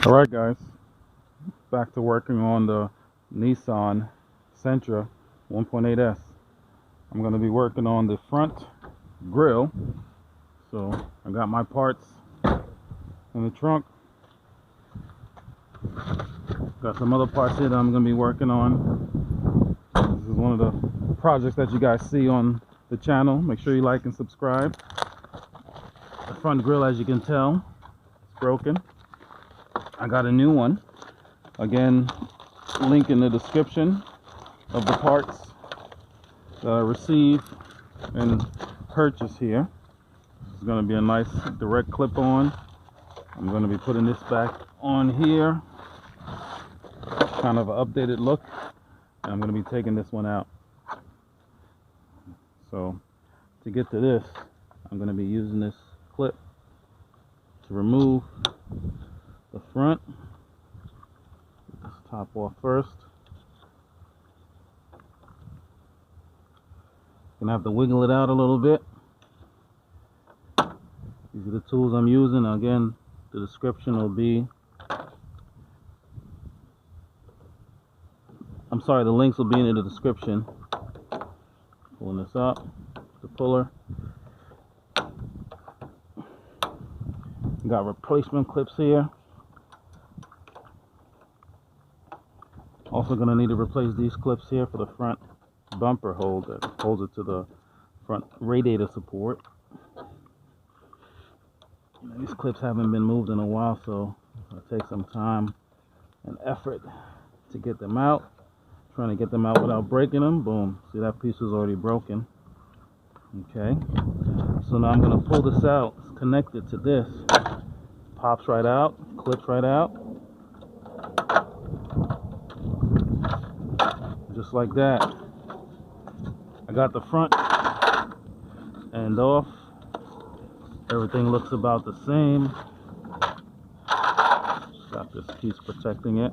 Alright guys, back to working on the Nissan Sentra 1.8S. I'm going to be working on the front grille. So I got my parts in the trunk. Got some other parts here that I'm going to be working on. This is one of the projects that you guys see on the channel. Make sure you like and subscribe. The front grille, as you can tell, is broken. I got a new one. Again, link in the description of the parts that I received and purchased here. This is going to be a nice direct clip on. I'm going to be putting this back on here. Kind of an updated look. And I'm going to be taking this one out. So to get to this, I'm going to be using this clip to remove the front. Get this top off first. Gonna have to wiggle it out a little bit. These are the tools I'm using. Again, the description will be, the links will be in the description. Pulling this up, the puller. Got replacement clips here. Also gonna need to replace these clips here for the front bumper hold that holds it to the front radiator support. These clips haven't been moved in a while, so it'll take some time and effort to get them out. Trying to get them out without breaking them. Boom. See, that piece is already broken. Okay. So now I'm going to pull this out. It's connected to this. Pops right out. Clips right out. Just like that. I got the front end off. Everything looks about the same. Just got this piece protecting it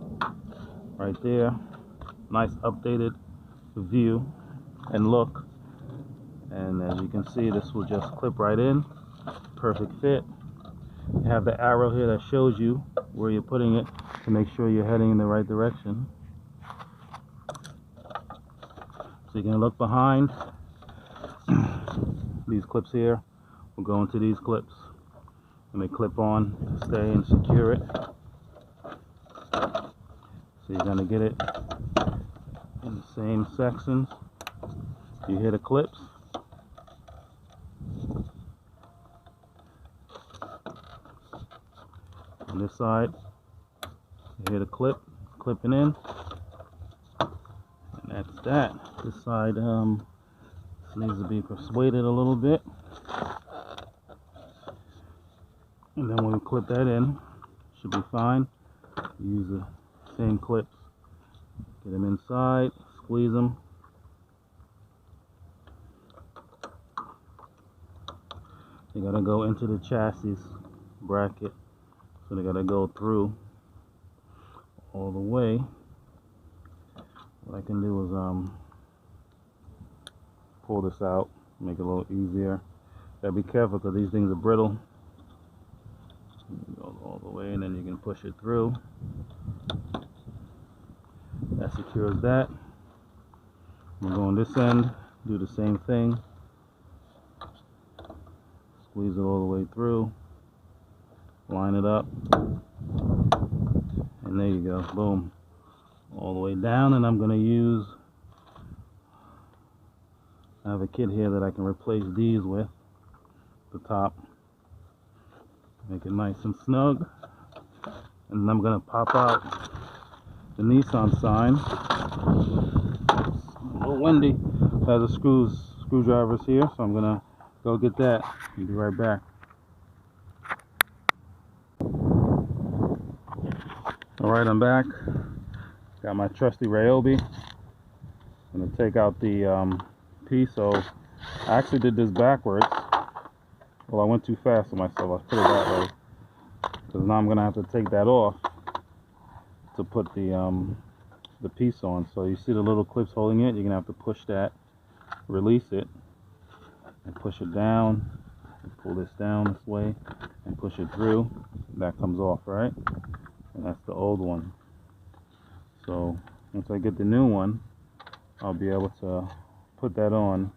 right there. Nice updated view and look. And as you can see, this will just clip right in. Perfect fit. You have the arrow here that shows you where you're putting it to make sure you're heading in the right direction. So you can look behind. These clips here will go into these clips and they clip on to stay and secure it. So you're going to get it in the same sections. You hear the clips. On this side, you hear the clip clipping in. And that's that. This side needs to be persuaded a little bit. And then when we clip that in, should be fine. Use the same clips. Get them inside, squeeze them. They gotta go into the chassis bracket. So they gotta go through all the way. What I can do is pull this out, make it a little easier. Gotta be careful because these things are brittle. Go all the way and then you can push it through. That secures that. I'm going to go on this end, do the same thing. Squeeze it all the way through. Line it up. And there you go. Boom. All the way down. And I'm going to use, I have a kit here that I can replace these with. The top. Make it nice and snug. And I'm going to pop out the Nissan sign. It's a little windy. It has a screwdrivers here, so I'm gonna go get that and be right back. Alright, I'm back. Got my trusty Ryobi. I'm gonna take out the piece. So I actually did this backwards. Well, I went too fast for myself. I put it that way because now I'm gonna have to take that off to put the piece on. So you see the little clips holding it. You're gonna have to push that, release it, and push it down, and pull this down this way, and push it through. That comes off, right? and that's the old one. So once I get the new one, I'll be able to put that on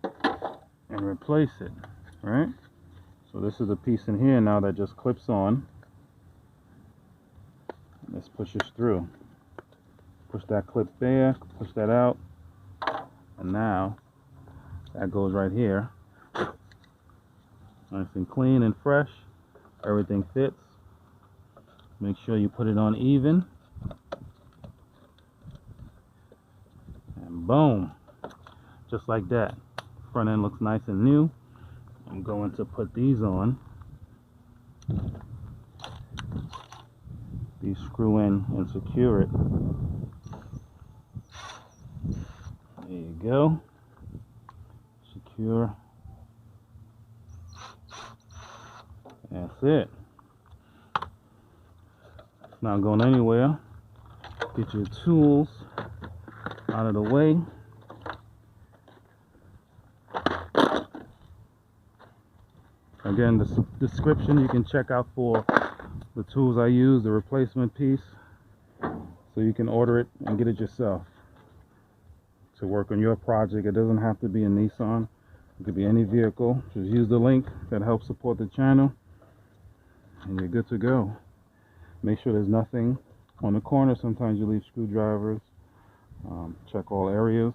and replace it, right? So this is a piece in here now that just clips on. This pushes through. Push that clip there, push that out, and now that goes right here. Nice and clean and fresh. Everything fits. Make sure you put it on even. And boom. Just like that. Front end looks nice and new. I'm going to put these on. These screw in and secure it. There you go. Secure. That's it. It's not going anywhere. Get your tools out of the way. Again, the description you can check out for the tools I use, the replacement piece, so you can order it and get it yourself to work on your project. It doesn't have to be a Nissan. It could be any vehicle. Just use the link that helps support the channel and you're good to go. Make sure there's nothing on the corner. Sometimes you leave screwdrivers. Check all areas.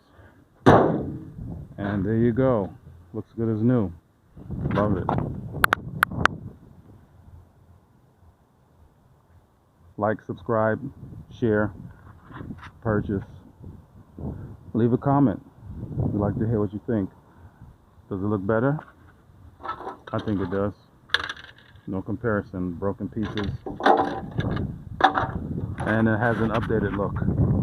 And there you go. Looks good as new. Love it. Like, subscribe, share, purchase. Leave a comment. We'd like to hear what you think. Does it look better? I think it does. No comparison. Broken pieces. And it has an updated look.